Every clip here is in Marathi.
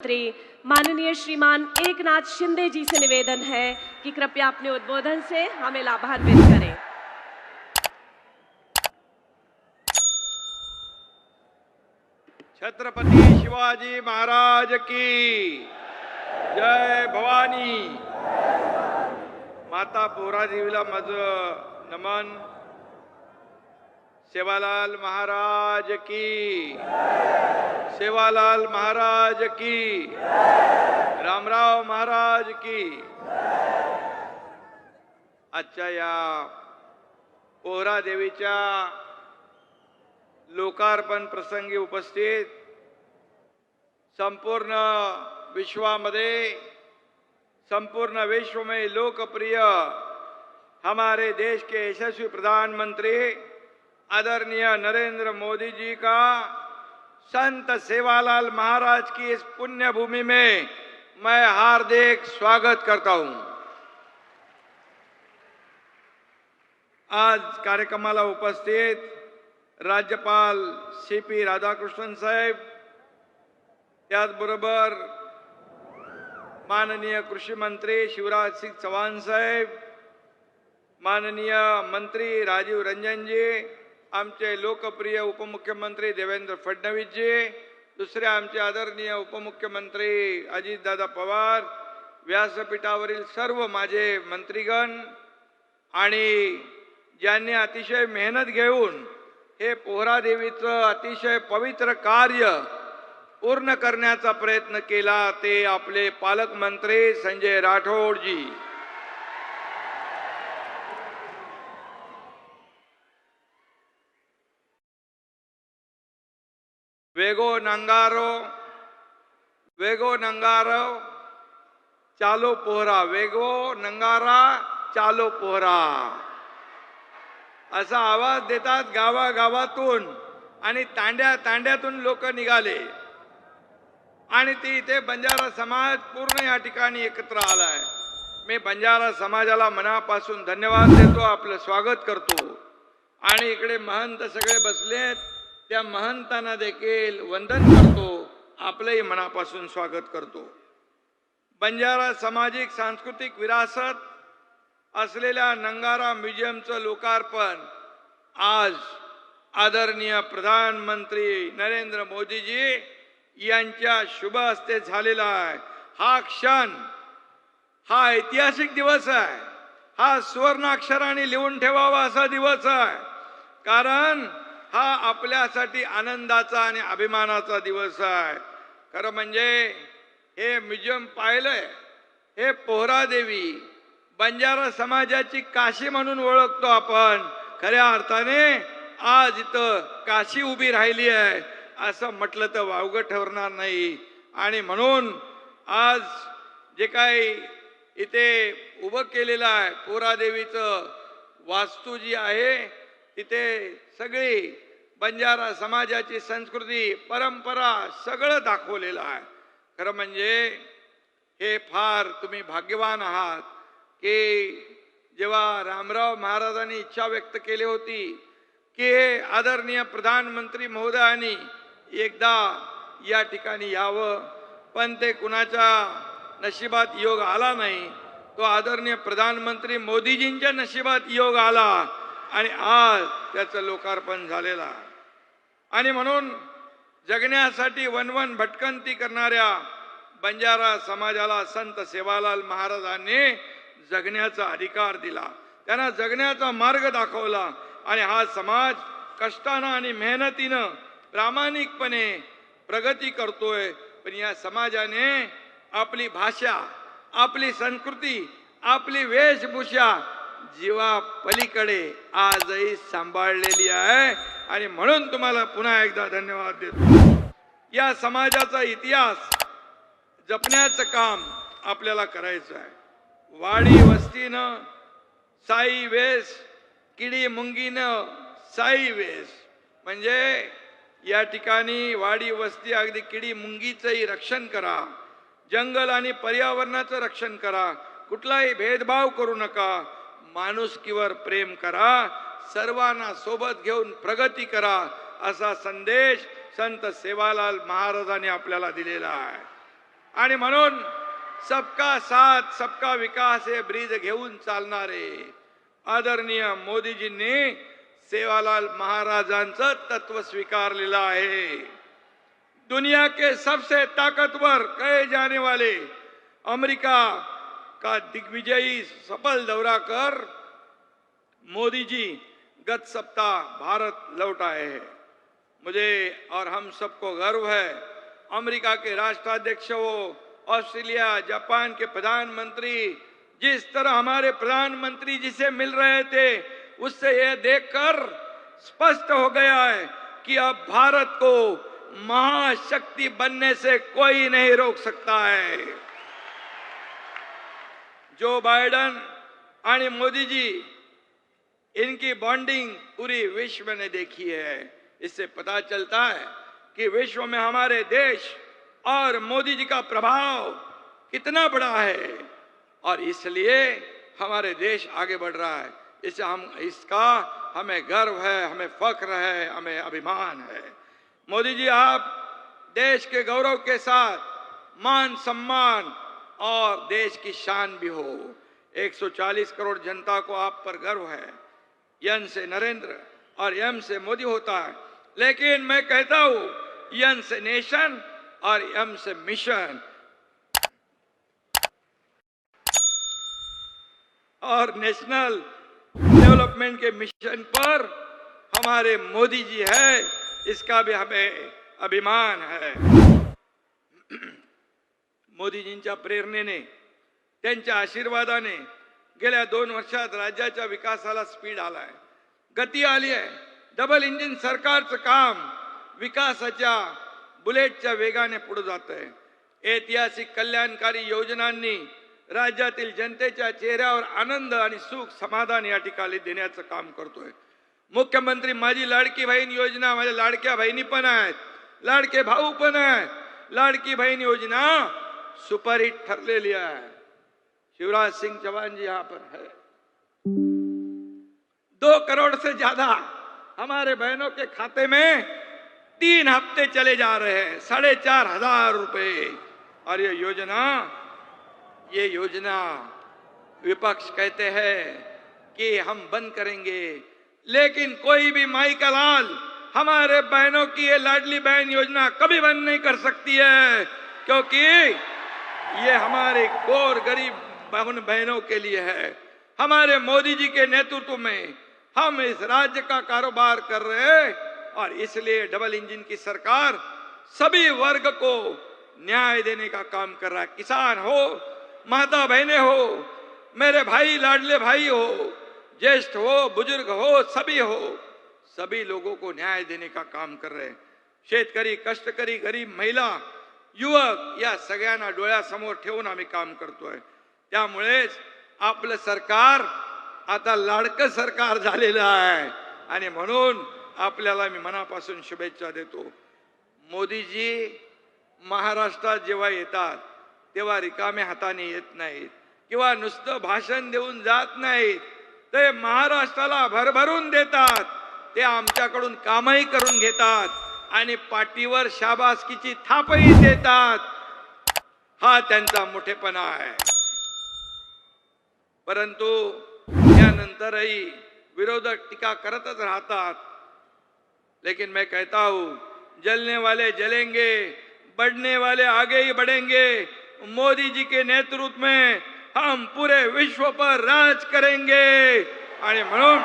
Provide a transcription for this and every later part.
मंत्री माननीय श्रीमान एकनाथ शिंदे जी से निवेदन है कि कृपया अपने उद्बोधन से हमें लाभान्वित करें। छत्रपती शिवाजी महाराज की जय भवानी। माता पोहरादेवीला माझं नमन। सेवालाल महाराज की, सेवालाल महाराज की, रामराव महाराज की। आजच्या या पोहरादेवीच्या लोकार्पण प्रसंगी उपस्थित संपूर्ण विश्वामध्ये, संपूर्ण विश्व में लोकप्रिय हमारे देश के यशस्वी प्रधानमंत्री आदरणीय नरेंद्र मोदी जी का संत सेवालाल महाराज की इस पुण्य भूमि में मैं हार्दिक स्वागत करता हूं। आज कार्यक्रमाला उपस्थित राज्यपाल सी.पी. राधाकृष्णन साहेब, त्याचबरोबर माननीय कृषी मंत्री शिवराज सिंह चौहान साहेब, माननीय मंत्री राजीव रंजन जी, आमचे लोकप्रिय उपमुख्यमंत्री देवेंद्र फडणवीस जी, दुसरे आमचे आदरणीय उपमुख्यमंत्री अजितदादा पवार, व्यासपीठावरील सर्व माझे मंत्रीगण आणि ज्यांनी अतिशय मेहनत घेऊन हे पोहरादेवीचं अतिशय पवित्र कार्य पूर्ण करण्याचा प्रयत्न केला, ते आपले पालकमंत्री संजय राठोड जी। वेगो नंगारो चालो पोहरा, वेगो नंगारा चालो पोहरा असा आवाज देतात गावागावातून आणि तांड्या तांड्यातून लोक निघाले आणि ती इथे बंजारा समाज पूर्ण या ठिकाणी एकत्र आलाय। मी बंजारा समाजाला मनापासून धन्यवाद देतो, आपलं स्वागत करतो आणि इकडे महंत सगळे बसलेत, त्या महंतांना देखील वंदन करतो, आपलंही मनापासून स्वागत करतो। बंजारा सामाजिक सांस्कृतिक विरासत असलेल्या नंगारा म्युझियमचं लोकार्पण आज आदरणीय प्रधानमंत्री नरेंद्र मोदीजी यांच्या शुभ हस्ते झालेला आहे। हा क्षण, हा ऐतिहासिक दिवस आहे, हा सुवर्णाक्षराने लिहून ठेवावा असा दिवस आहे, कारण हा आपल्यासाठी आनंदाचा आणि अभिमानाचा दिवस आहे। खरं म्हणजे हे म्युझियम पाहिलंय, हे पोहरादेवी बंजारा समाजाची काशी म्हणून ओळखतो आपण, खऱ्या अर्थाने आज इथं काशी उभी राहिली आहे असं म्हटलं तर वावगं ठरणार नाही। आणि म्हणून आज जे काही इथे उभं केलेलं आहे पोहरादेवीचं वास्तू जी आहे, तिथे सगळी बंजारा समाजाची संस्कृती, परंपरा सगळं दाखवलेलं आहे। खरं म्हणजे हे फार तुम्ही भाग्यवान आहात की जेव्हा रामराव महाराजांनी इच्छा व्यक्त केली होती की आदरणीय प्रधानमंत्री महोदयांनी एकदा या ठिकाणी यावं, पण ते कुणाच्या नशिबात योग आला नाही, तो आदरणीय प्रधानमंत्री मोदीजींच्या नशिबात योग आला आणि आज त्याचं लोकार्पण झालेलं आहे। आणि म्हणून जगण्यासाठी वनवन भटकंती करणाऱ्या बंजारा समाजाला संत सेवालाल महाराजांनी जगण्याचा अधिकार दिला, त्यांना जगण्याचा मार्ग दाखवला आणि हा समाज कष्टानं आणि मेहनतीनं प्रामाणिकपणे प्रगती करतोय। पण या समाजाने आपली भाषा, आपली संस्कृती, आपली वेशभूषा जीवा पलीकडे आजही सांभाळलेली आहे आणि म्हणून तुम्हाला पुन्हा एकदा धन्यवाद देतो। या समाजाचा इतिहास जपण्याचं काम आपल्याला करायचं आहे। वाडी वस्तीनं साई वेश, किडी मुंगीनं साई वेश, म्हणजे या ठिकाणी वाडी वस्ती अगदी किडी मुंगीचंही रक्षण करा, जंगल आणि पर्यावरणाचं रक्षण करा, कुठलाही भेदभाव करू नका, माणुसकीवर प्रेम करा, सर्वांना सोबत घेऊन प्रगती करा असा संदेश संत सेवालाल महाराजांनी आपल्याला दिलेला आहे। आणि म्हणून सबका साथ सबका विकास हे ब्रीद घेऊन चालणारे आदरणीय मोदीजींनी सेवालाल महाराजांचं तत्व स्वीकारलेलं आहे. दुनिया के सबसे ताकतवर कहे जाने वाले अमेरिका का दिग्विजयी सफल दौरा कर मोदी जी गत सप्ताह भारत लौट आए हैं. मुझे और हम सबको गर्व है. अमेरिका के राष्ट्राध्यक्ष हो, ऑस्ट्रेलिया, जापान के प्रधानमंत्री जिस तरह हमारे प्रधानमंत्री जी से मिल रहे थे, उससे यह देखकर स्पष्ट हो गया है कि अब भारत को महाशक्ति बनने से कोई नहीं रोक सकता है. जो बाइडेन और मोदी जी इनकी बॉन्डिंग पूरी विश्व ने देखी है. इससे पता चलता है कि विश्व में हमारे देश और मोदी जी का प्रभाव कितना बड़ा है और इसलिए हमारे देश आगे बढ़ रहा है. इसका हमें गर्व है, हमें फख्र है, हमें अभिमान है. मोदी जी, आप देश के गौरव के साथ मान सम्मान और देश की शान भी हो. 140 करोड़ जनता को आप पर गर्व है. यन से नरेंद्र और यम से मोदी होता है, लेकिन मैं कहता हूं यन से नेशन और यम से मिशन. और नेशनल डेवलपमेंट के मिशन पर हमारे मोदी जी है, इसका भी हमें अभिमान है. मोदीजींच्या प्रेरणेने, त्यांच्या आशीर्वादाने गेल्या 2 वर्षात राज्याच्या विकासाला स्पीड आलाय, गती आली आहे. डबल इंजिन सरकारचं काम विकासाच्या बुलेटच्या वेगाने पुढे जात आहे. ऐतिहासिक कल्याणकारी योजनांनी राज्यातील जनतेच्या चेहऱ्यावर आनंद आणि सुख समाधान या ठिकाणी देण्याचं काम करतोय. मुख्यमंत्री माझी लाडकी बहीण योजना, माझ्या लाडक्या बहिणी पण आहेत, लाडके भाऊ पण आहेत. लाडकी बहन योजना सुपरहिट ठरलेली आहे. शिवराज सिंह चौहान जी यहाँ पर है. 2 करोड़ से ज्यादा हमारे बहनों के खाते में 3 हफ्ते चले जा रहे हैं, 4,500 रुपए. और ये योजना विपक्ष कहते हैं कि हम बंद करेंगे, लेकिन कोई भी माई का लाल हमारे बहनों की ये लाडली बहन योजना कभी बंद नहीं कर सकती है, क्योंकि ये हमारे गोर गरीब बहनों के लिए है. हमारे मोदी जी के नेतृत्व में हम इस राज्य का कारोबार कर रहे हैं और इसलिए डबल इंजन की सरकार सभी वर्ग को न्याय देने का काम कर रहा है. किसान हो, माता बहनें हो, मेरे भाई लाडले भाई हो, ज्येष्ठ हो, बुजुर्ग हो, सभी लोगों को न्याय देने का काम कर रहे हैं. शेतकरी, कष्टकरी, गरीब, महिला, युवक या सगळ्यांना डोळ्यासमोर ठेवून आम्ही काम करतोय. त्यामुळेच आपलं सरकार आता लाडकं सरकार झालेलं आहे आणि म्हणून आपल्याला मी मनापासून शुभेच्छा देतो. मोदीजी महाराष्ट्रात जेव्हा येतात तेव्हा रिकाम्या हाताने येत नाहीत किंवा नुसतं भाषण देऊन जात नाहीत. ते महाराष्ट्राला भरभरून देतात. ते आमच्याकडून कामही करून घेतात आणि पाठीवर शाबासकीची थापही देतात. हा त्यांचा मोठेपणा आहे. परंतु यानंतरही विरोधक टीका करतच राहतात. लेकिन मैं कहता हूं, जलने वाले जलेंगे, बढ़ने वाले आगे ही बढ़ेंगे. मोदी जी के नेतृत्व में हम पूरे विश्व पर राज करेंगे. आणि म्हणून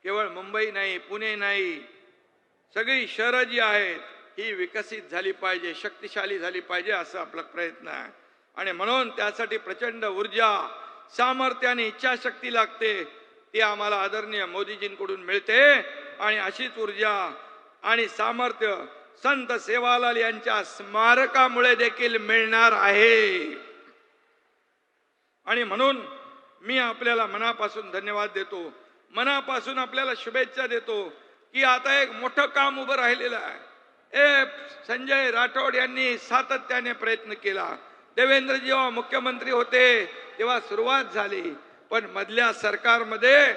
केवळ मुंबई नाही, पुणे नाही, सगळी शहरं जी आहेत ही विकसित झाली पाहिजे, शक्तिशाली झाली पाहिजे, असा आपला प्रयत्न आहे. आणि म्हणून त्यासाठी प्रचंड ऊर्जा, सामर्थ्य आणि इच्छाशक्ती लागते. ती आम्हाला आदरणीय मोदीजींकडून मिळते आणि अशीच ऊर्जा आणि सामर्थ्य संत सेवालाल यांच्या स्मारकामुळे देखील मिळणार आहे. आणि म्हणून मी आपल्याला मनापासून धन्यवाद देतो, मनापासून आपल्याला शुभेच्छा देतो की आता एक मोठं काम उभं राहिलेलं आहे. संजय राठोड यांनी सातत्याने प्रयत्न केला. देवेंद्र जेव्हा मुख्यमंत्री होते तेव्हा सुरुवात झाली, पण मधल्या सरकारमध्ये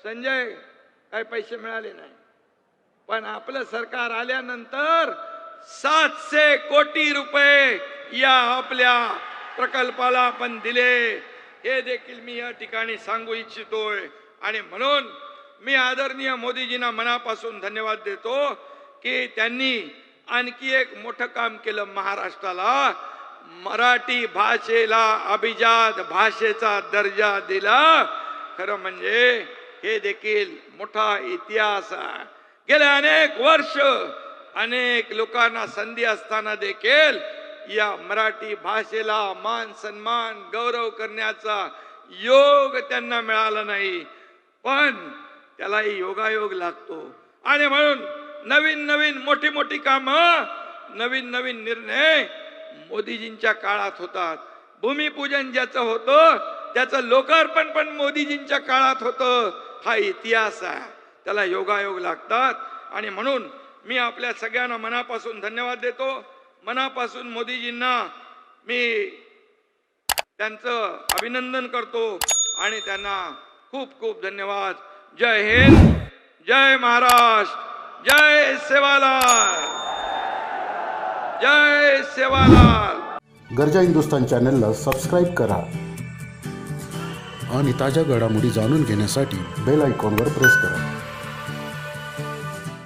संजय काही पैसे मिळाले नाही. पण आपलं सरकार आल्यानंतर 700 कोटी रुपये या आपल्या प्रकल्पाला आपण दिले, हे देखील मी या ठिकाणी सांगू इच्छितोय. आणि म्हणून मी आदरणीय मोदीजींना मनापासून धन्यवाद देतो की त्यांनी आणखी एक मोठं काम केलं. महाराष्ट्राला मराठी भाषेला अभिजात भाषेचा दर्जा दिला. खरं म्हणजे हे देखील मोठा इतिहास आहे. गेले अनेक वर्ष अनेक लोकांना संधी असताना देखील या मराठी भाषेला मान सन्मान गौरव करण्याचा योग त्यांना मिळाला नाही. पण त्यालाही योगायोग लागतो. आणि म्हणून नवीन नवीन मोठी मोठी कामं, नवीन नवीन निर्णय मोदीजींच्या काळात होतात. भूमिपूजन ज्याचं होतं त्याचं लोकार्पण पण मोदीजींच्या काळात होतं. हा इतिहास आहे. त्याला योगायोग लागतात. आणि म्हणून मी आपल्या सगळ्यांना मनापासून धन्यवाद देतो. मनापासून मोदीजींना मी त्यांचं अभिनंदन करतो आणि त्यांना खूप खूप धन्यवाद. जय हिंद, जय महाराष्ट्र, जय सेवालाल, जय सेवालाल. गर्जा हिंदुस्तान चॅनलला सबस्क्राईब करा आणि ताज्या घडामोडी जाणून घेण्यासाठी बेल आयकॉनवर प्रेस करा.